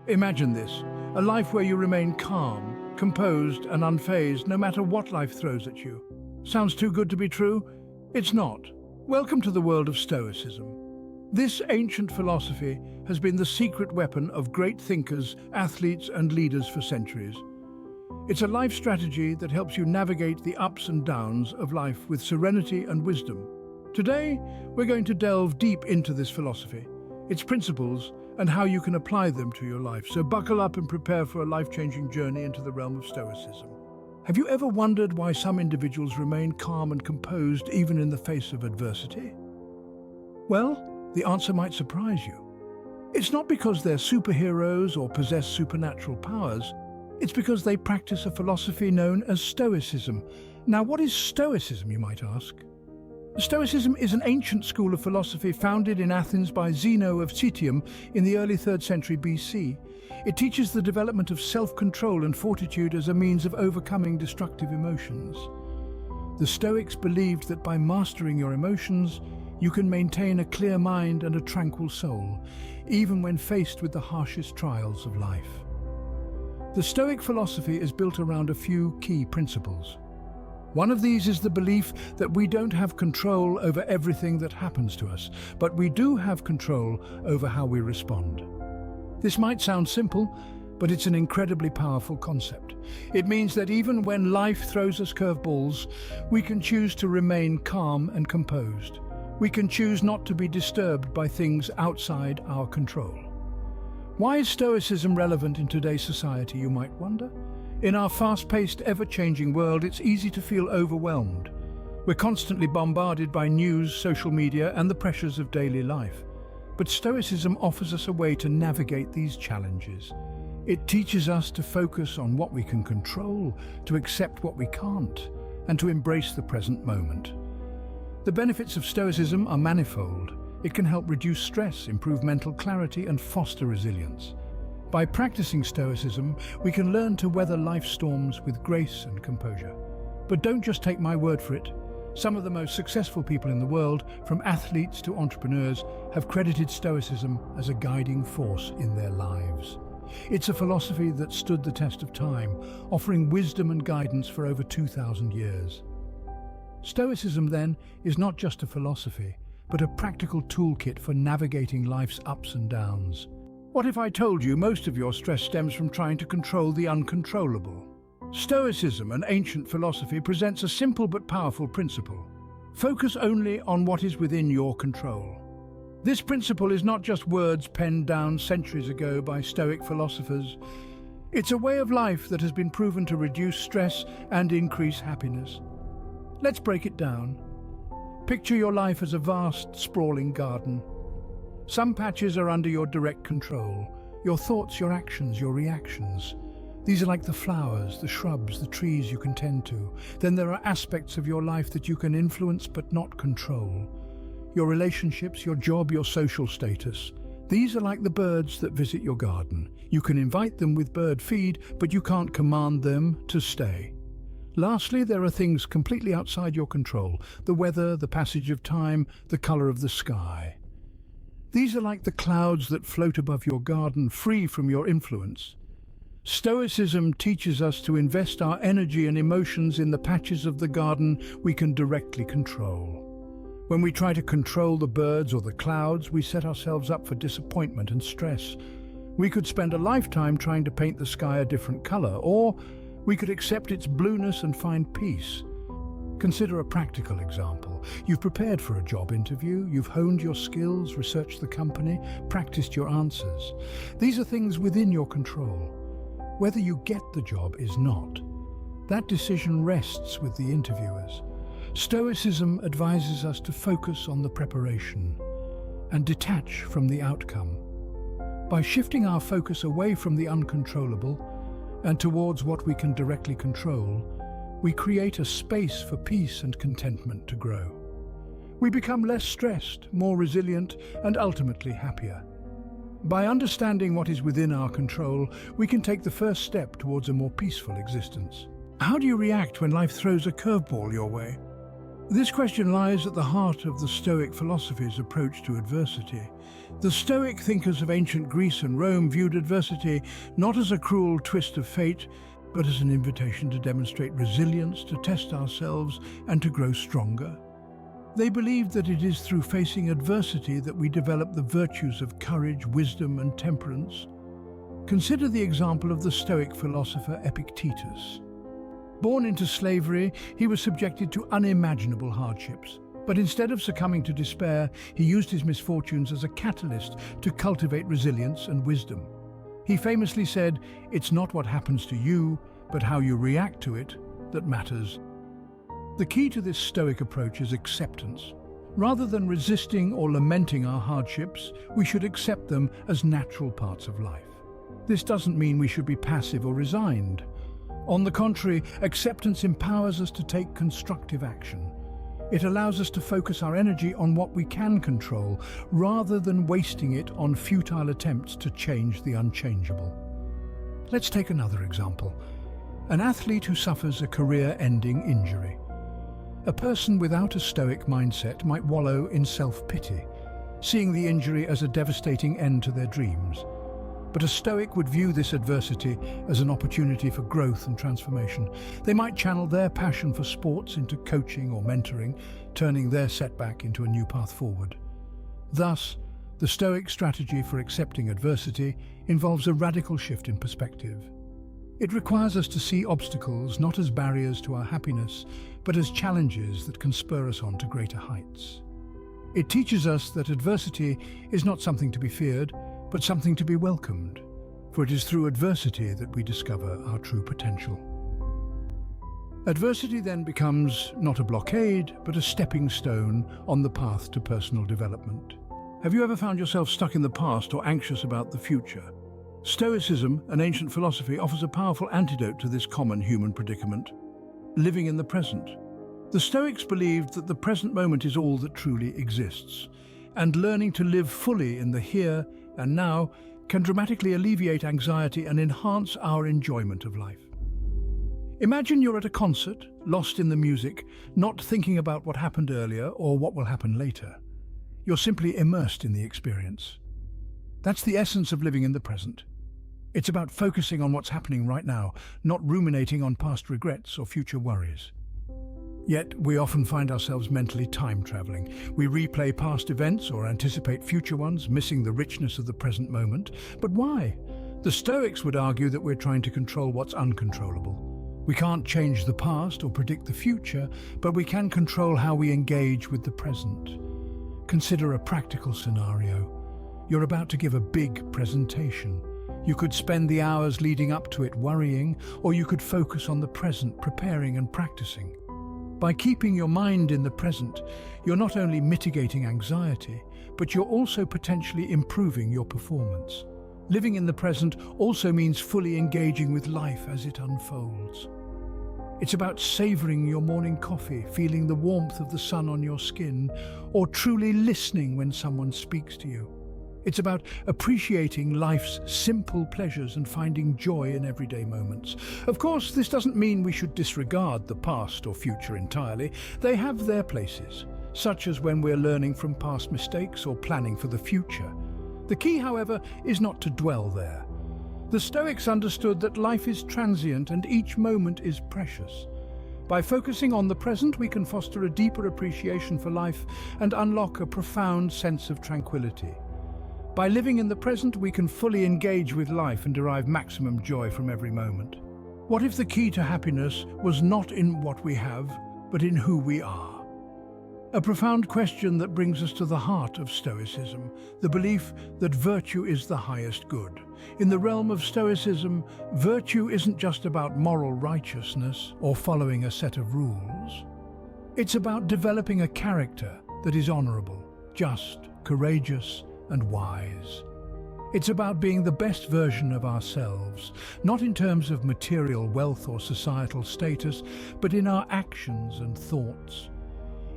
Imagine this, a life where you remain calm, composed and unfazed no matter what life throws at you. Sounds too good to be true? It's not. Welcome to the world of Stoicism. This ancient philosophy has been the secret weapon of great thinkers, athletes and leaders for centuries. It's a life strategy that helps you navigate the ups and downs of life with serenity and wisdom. Today, we're going to delve deep into this philosophy, its principles, and how you can apply them to your life. So buckle up and prepare for a life-changing journey into the realm of Stoicism. Have you ever wondered why some individuals remain calm and composed even in the face of adversity? Well, the answer might surprise you. It's not because they're superheroes or possess supernatural powers. It's because they practice a philosophy known as Stoicism. Now, what is Stoicism, you might ask? Stoicism is an ancient school of philosophy founded in Athens by Zeno of Citium in the early 3rd century BC. It teaches the development of self-control and fortitude as a means of overcoming destructive emotions. The Stoics believed that by mastering your emotions, you can maintain a clear mind and a tranquil soul, even when faced with the harshest trials of life. The Stoic philosophy is built around a few key principles. One of these is the belief that we don't have control over everything that happens to us, but we do have control over how we respond. This might sound simple, but it's an incredibly powerful concept. It means that even when life throws us curveballs, we can choose to remain calm and composed. We can choose not to be disturbed by things outside our control. Why is Stoicism relevant in today's society, you might wonder? In our fast-paced, ever-changing world, it's easy to feel overwhelmed. We're constantly bombarded by news, social media, and the pressures of daily life. But Stoicism offers us a way to navigate these challenges. It teaches us to focus on what we can control, to accept what we can't, and to embrace the present moment. The benefits of Stoicism are manifold. It can help reduce stress, improve mental clarity, and foster resilience. By practicing Stoicism, we can learn to weather life's storms with grace and composure. But don't just take my word for it. Some of the most successful people in the world, from athletes to entrepreneurs, have credited Stoicism as a guiding force in their lives. It's a philosophy that stood the test of time, offering wisdom and guidance for over 2,000 years. Stoicism, then, is not just a philosophy, but a practical toolkit for navigating life's ups and downs. What if I told you most of your stress stems from trying to control the uncontrollable? Stoicism, an ancient philosophy, presents a simple but powerful principle. Focus only on what is within your control. This principle is not just words penned down centuries ago by Stoic philosophers. It's a way of life that has been proven to reduce stress and increase happiness. Let's break it down. Picture your life as a vast, sprawling garden. Some patches are under your direct control. Your thoughts, your actions, your reactions. These are like the flowers, the shrubs, the trees you can tend to. Then there are aspects of your life that you can influence but not control. Your relationships, your job, your social status. These are like the birds that visit your garden. You can invite them with bird feed, but you can't command them to stay. Lastly, there are things completely outside your control. The weather, the passage of time, the color of the sky. These are like the clouds that float above your garden, free from your influence. Stoicism teaches us to invest our energy and emotions in the patches of the garden we can directly control. When we try to control the birds or the clouds, we set ourselves up for disappointment and stress. We could spend a lifetime trying to paint the sky a different color, or we could accept its blueness and find peace. Consider a practical example. You've prepared for a job interview, you've honed your skills, researched the company, practiced your answers. These are things within your control. Whether you get the job is not. That decision rests with the interviewers. Stoicism advises us to focus on the preparation and detach from the outcome. By shifting our focus away from the uncontrollable and towards what we can directly control, we create a space for peace and contentment to grow. We become less stressed, more resilient, and ultimately happier. By understanding what is within our control, we can take the first step towards a more peaceful existence. How do you react when life throws a curveball your way? This question lies at the heart of the Stoic philosophy's approach to adversity. The Stoic thinkers of ancient Greece and Rome viewed adversity not as a cruel twist of fate, but as an invitation to demonstrate resilience, to test ourselves, and to grow stronger. They believed that it is through facing adversity that we develop the virtues of courage, wisdom, and temperance. Consider the example of the Stoic philosopher Epictetus. Born into slavery, he was subjected to unimaginable hardships. But instead of succumbing to despair, he used his misfortunes as a catalyst to cultivate resilience and wisdom. He famously said, "It's not what happens to you, but how you react to it that matters." The key to this Stoic approach is acceptance. Rather than resisting or lamenting our hardships, we should accept them as natural parts of life. This doesn't mean we should be passive or resigned. On the contrary, acceptance empowers us to take constructive action. It allows us to focus our energy on what we can control, rather than wasting it on futile attempts to change the unchangeable. Let's take another example. An athlete who suffers a career-ending injury. A person without a Stoic mindset might wallow in self-pity, seeing the injury as a devastating end to their dreams. But a Stoic would view this adversity as an opportunity for growth and transformation. They might channel their passion for sports into coaching or mentoring, turning their setback into a new path forward. Thus, the Stoic strategy for accepting adversity involves a radical shift in perspective. It requires us to see obstacles not as barriers to our happiness, but as challenges that can spur us on to greater heights. It teaches us that adversity is not something to be feared, but something to be welcomed, for it is through adversity that we discover our true potential. Adversity then becomes not a blockade, but a stepping stone on the path to personal development. Have you ever found yourself stuck in the past or anxious about the future? Stoicism, an ancient philosophy, offers a powerful antidote to this common human predicament: living in the present. The Stoics believed that the present moment is all that truly exists, and learning to live fully in the here and now can dramatically alleviate anxiety and enhance our enjoyment of life. Imagine you're at a concert, lost in the music, not thinking about what happened earlier or what will happen later. You're simply immersed in the experience. That's the essence of living in the present. It's about focusing on what's happening right now, not ruminating on past regrets or future worries. Yet, we often find ourselves mentally time-traveling. We replay past events or anticipate future ones, missing the richness of the present moment. But why? The Stoics would argue that we're trying to control what's uncontrollable. We can't change the past or predict the future, but we can control how we engage with the present. Consider a practical scenario. You're about to give a big presentation. You could spend the hours leading up to it worrying, or you could focus on the present, preparing and practicing. By keeping your mind in the present, you're not only mitigating anxiety, but you're also potentially improving your performance. Living in the present also means fully engaging with life as it unfolds. It's about savoring your morning coffee, feeling the warmth of the sun on your skin, or truly listening when someone speaks to you. It's about appreciating life's simple pleasures and finding joy in everyday moments. Of course, this doesn't mean we should disregard the past or future entirely. They have their places, such as when we're learning from past mistakes or planning for the future. The key, however, is not to dwell there. The Stoics understood that life is transient and each moment is precious. By focusing on the present, we can foster a deeper appreciation for life and unlock a profound sense of tranquility. By living in the present, we can fully engage with life and derive maximum joy from every moment. What if the key to happiness was not in what we have, but in who we are? A profound question that brings us to the heart of Stoicism, the belief that virtue is the highest good. In the realm of Stoicism, virtue isn't just about moral righteousness or following a set of rules. It's about developing a character that is honorable, just, courageous, and wise. It's about being the best version of ourselves, not in terms of material wealth or societal status, but in our actions and thoughts.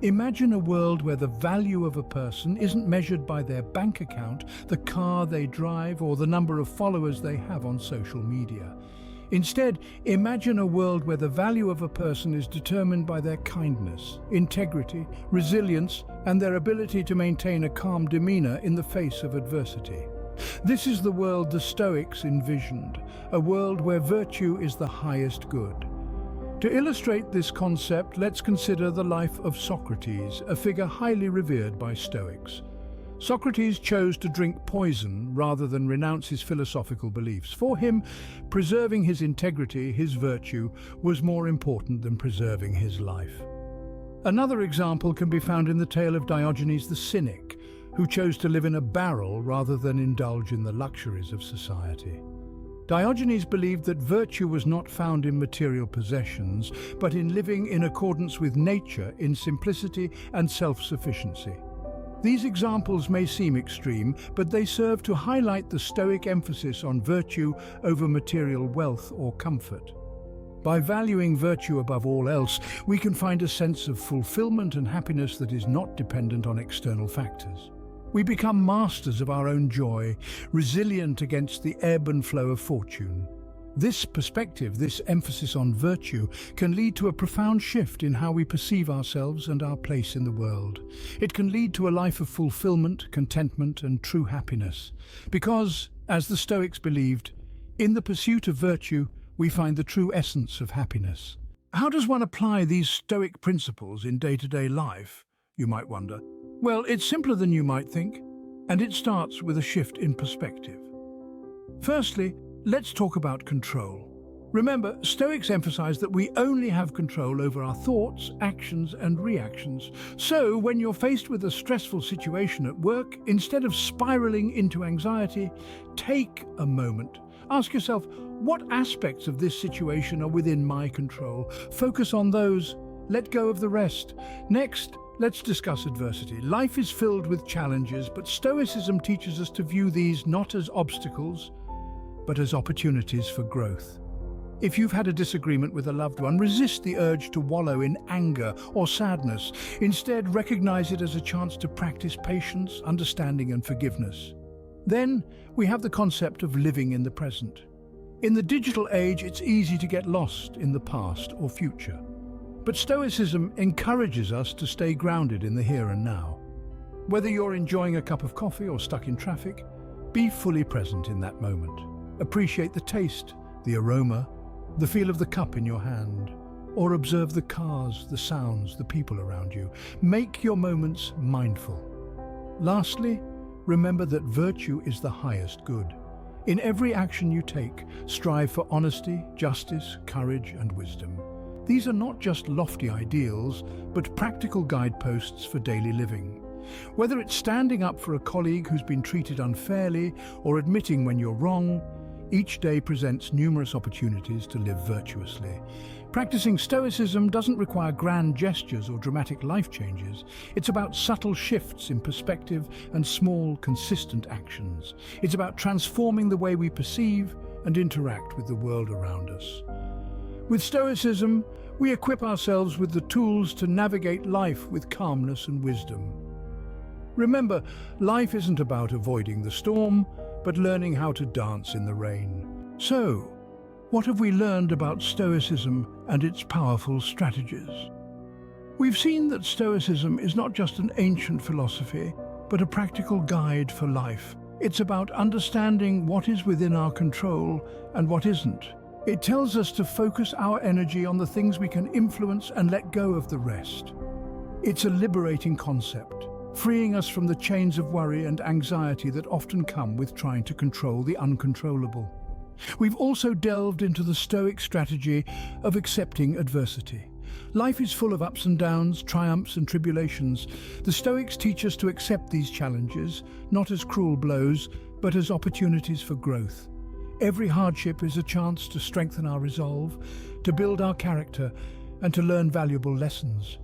Imagine a world where the value of a person isn't measured by their bank account, the car they drive, or the number of followers they have on social media. Instead, imagine a world where the value of a person is determined by their kindness, integrity, resilience, and their ability to maintain a calm demeanor in the face of adversity. This is the world the Stoics envisioned, a world where virtue is the highest good. To illustrate this concept, let's consider the life of Socrates, a figure highly revered by Stoics. Socrates chose to drink poison rather than renounce his philosophical beliefs. For him, preserving his integrity, his virtue, was more important than preserving his life. Another example can be found in the tale of Diogenes the Cynic, who chose to live in a barrel rather than indulge in the luxuries of society. Diogenes believed that virtue was not found in material possessions, but in living in accordance with nature, in simplicity and self-sufficiency. These examples may seem extreme, but they serve to highlight the Stoic emphasis on virtue over material wealth or comfort. By valuing virtue above all else, we can find a sense of fulfillment and happiness that is not dependent on external factors. We become masters of our own joy, resilient against the ebb and flow of fortune. This perspective, this emphasis on virtue, can lead to a profound shift in how we perceive ourselves and our place in the world. It can lead to a life of fulfillment, contentment, and true happiness. Because, as the Stoics believed, in the pursuit of virtue, we find the true essence of happiness. How does one apply these Stoic principles in day-to-day life, you might wonder? Well, it's simpler than you might think, and it starts with a shift in perspective. Firstly, let's talk about control. Remember, Stoics emphasize that we only have control over our thoughts, actions, and reactions. So, when you're faced with a stressful situation at work, instead of spiraling into anxiety, take a moment. Ask yourself, what aspects of this situation are within my control? Focus on those. Let go of the rest. Next, let's discuss adversity. Life is filled with challenges, but Stoicism teaches us to view these not as obstacles, but as opportunities for growth. If you've had a disagreement with a loved one, resist the urge to wallow in anger or sadness. Instead, recognize it as a chance to practice patience, understanding, and forgiveness. Then, we have the concept of living in the present. In the digital age, it's easy to get lost in the past or future. But Stoicism encourages us to stay grounded in the here and now. Whether you're enjoying a cup of coffee or stuck in traffic, be fully present in that moment. Appreciate the taste, the aroma, the feel of the cup in your hand, or observe the cars, the sounds, the people around you. Make your moments mindful. Lastly, remember that virtue is the highest good. In every action you take, strive for honesty, justice, courage, and wisdom. These are not just lofty ideals, but practical guideposts for daily living. Whether it's standing up for a colleague who's been treated unfairly or admitting when you're wrong, each day presents numerous opportunities to live virtuously. Practicing Stoicism doesn't require grand gestures or dramatic life changes. It's about subtle shifts in perspective and small, consistent actions. It's about transforming the way we perceive and interact with the world around us. With Stoicism, we equip ourselves with the tools to navigate life with calmness and wisdom. Remember, life isn't about avoiding the storm, but learning how to dance in the rain. So, what have we learned about Stoicism and its powerful strategies? We've seen that Stoicism is not just an ancient philosophy, but a practical guide for life. It's about understanding what is within our control and what isn't. It tells us to focus our energy on the things we can influence and let go of the rest. It's a liberating concept, freeing us from the chains of worry and anxiety that often come with trying to control the uncontrollable. We've also delved into the Stoic strategy of accepting adversity. Life is full of ups and downs, triumphs and tribulations. The Stoics teach us to accept these challenges, not as cruel blows, but as opportunities for growth. Every hardship is a chance to strengthen our resolve, to build our character, and to learn valuable lessons.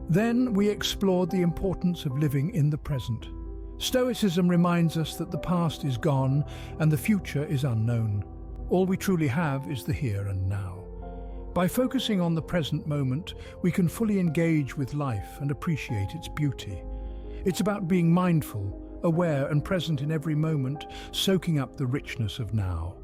Then we explored the importance of living in the present. Stoicism reminds us that the past is gone and the future is unknown. All we truly have is the here and now. By focusing on the present moment, we can fully engage with life and appreciate its beauty. It's about being mindful, aware and present in every moment, soaking up the richness of now.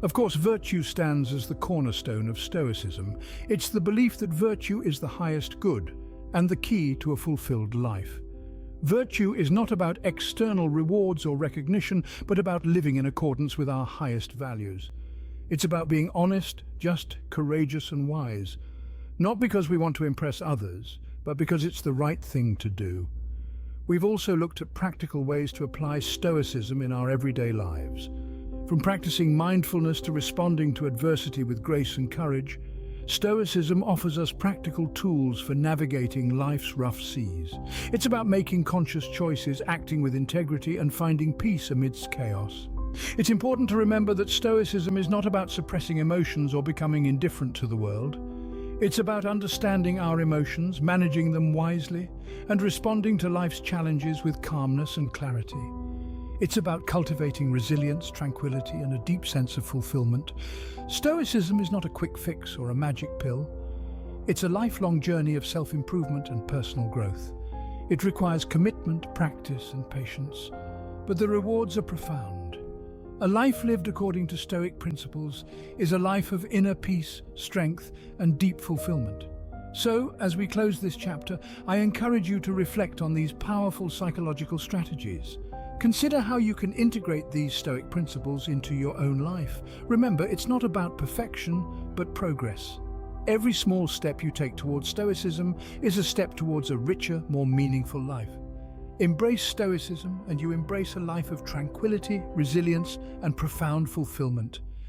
Of course, virtue stands as the cornerstone of Stoicism. It's the belief that virtue is the highest good and the key to a fulfilled life. Virtue is not about external rewards or recognition, but about living in accordance with our highest values. It's about being honest, just, courageous and wise. Not because we want to impress others, but because it's the right thing to do. We've also looked at practical ways to apply Stoicism in our everyday lives. From practicing mindfulness to responding to adversity with grace and courage, Stoicism offers us practical tools for navigating life's rough seas. It's about making conscious choices, acting with integrity, and finding peace amidst chaos. It's important to remember that Stoicism is not about suppressing emotions or becoming indifferent to the world. It's about understanding our emotions, managing them wisely, and responding to life's challenges with calmness and clarity. It's about cultivating resilience, tranquility, and a deep sense of fulfillment. Stoicism is not a quick fix or a magic pill. It's a lifelong journey of self-improvement and personal growth. It requires commitment, practice, and patience, but the rewards are profound. A life lived according to Stoic principles is a life of inner peace, strength, and deep fulfillment. So, as we close this chapter, I encourage you to reflect on these powerful psychological strategies. Consider how you can integrate these Stoic principles into your own life. Remember, it's not about perfection, but progress. Every small step you take towards Stoicism is a step towards a richer, more meaningful life. Embrace Stoicism and you embrace a life of tranquility, resilience, and profound fulfillment.